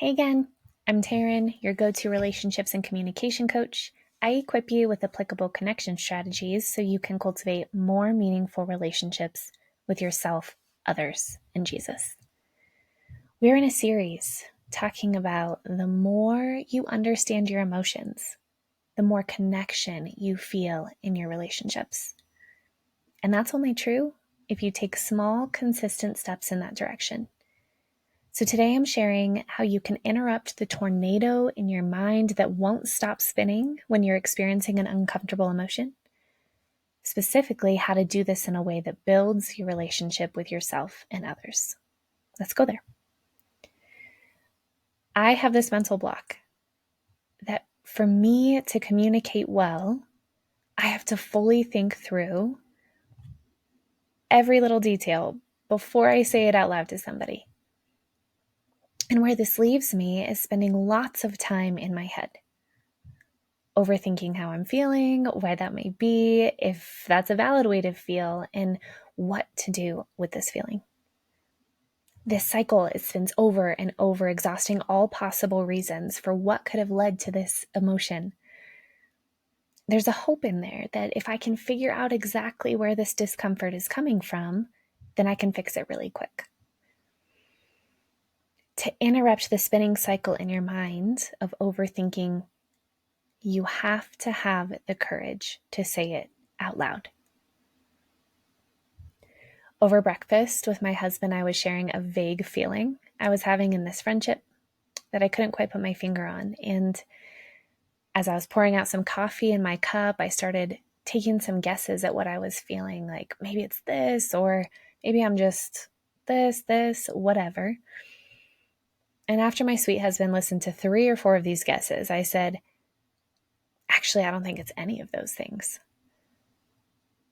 Hey again, I'm Taryn, your go-to relationships and communication coach. I equip you with applicable connection strategies so you can cultivate more meaningful relationships with yourself, others, and Jesus. We're in a series talking about the more you understand your emotions, the more connection you feel in your relationships. And that's only true if you take small, consistent steps in that direction. So today I'm sharing how you can interrupt the tornado in your mind that won't stop spinning when you're experiencing an uncomfortable emotion. Specifically, how to do this in a way that builds your relationship with yourself and others. Let's go there. I have this mental block that for me to communicate well, I have to fully think through every little detail before I say it out loud to somebody. And where this leaves me is spending lots of time in my head, overthinking how I'm feeling, why that may be, if that's a valid way to feel, and what to do with this feeling. This cycle, it spins over and over, exhausting all possible reasons for what could have led to this emotion. There's a hope in there that if I can figure out exactly where this discomfort is coming from, then I can fix it really quick. To interrupt the spinning cycle in your mind of overthinking, you have to have the courage to say it out loud. Over breakfast with my husband, I was sharing a vague feeling I was having in this friendship that I couldn't quite put my finger on. And as I was pouring out some coffee in my cup, I started taking some guesses at what I was feeling, like maybe it's this, or maybe I'm just this, whatever. And after my sweet husband listened to 3 or 4 of these guesses, I said, actually, I don't think it's any of those things.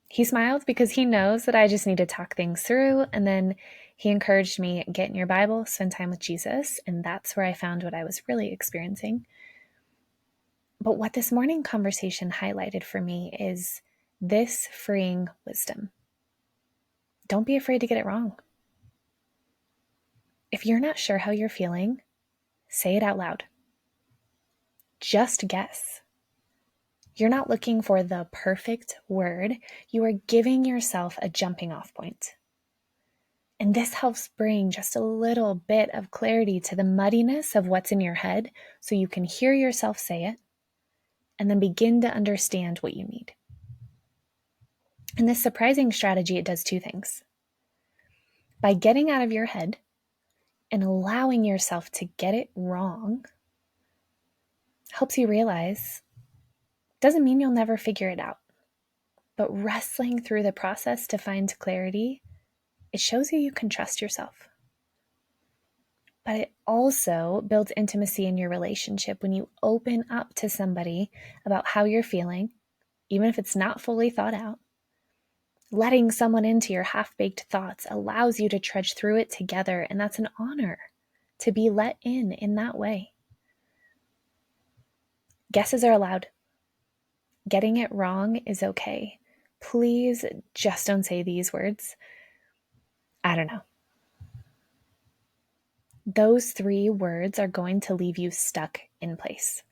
He smiled because he knows that I just need to talk things through. And then he encouraged me, get in your Bible, spend time with Jesus. And that's where I found what I was really experiencing. But what this morning conversation highlighted for me is this freeing wisdom. Don't be afraid to get it wrong. If you're not sure how you're feeling, say it out loud. Just guess. You're not looking for the perfect word. You are giving yourself a jumping off point. And this helps bring just a little bit of clarity to the muddiness of what's in your head so you can hear yourself say it and then begin to understand what you need. And this surprising strategy, it does 2 things. By getting out of your head and allowing yourself to get it wrong, helps you realize doesn't mean you'll never figure it out. But wrestling through the process to find clarity, it shows you can trust yourself. But it also builds intimacy in your relationship when you open up to somebody about how you're feeling, even if it's not fully thought out. Letting someone into your half-baked thoughts allows you to trudge through it together, and that's an honor to be let in that way. Guesses are allowed. Getting it wrong is okay. Please just don't say these words. I don't know. Those 3 words are going to leave you stuck in place.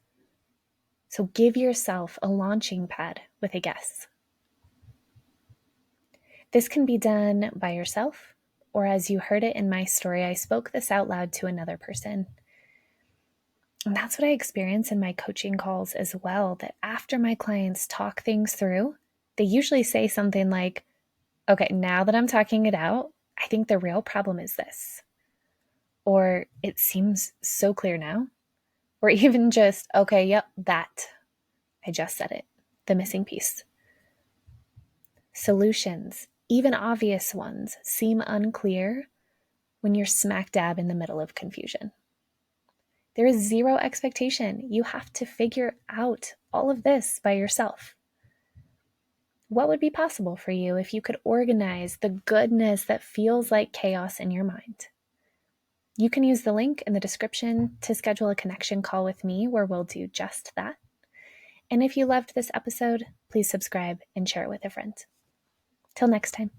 So give yourself a launching pad with a guess. This can be done by yourself, or as you heard it in my story, I spoke this out loud to another person. And that's what I experience in my coaching calls as well, that after my clients talk things through, they usually say something like, okay, now that I'm talking it out, I think the real problem is this. Or it seems so clear now. Or even just, okay, yep, that. I just said it. The missing piece. Solutions, even obvious ones, seem unclear when you're smack dab in the middle of confusion. There is 0 expectation. You have to figure out all of this by yourself. What would be possible for you if you could organize the goodness that feels like chaos in your mind? You can use the link in the description to schedule a connection call with me where we'll do just that. And if you loved this episode, please subscribe and share it with a friend. Till next time.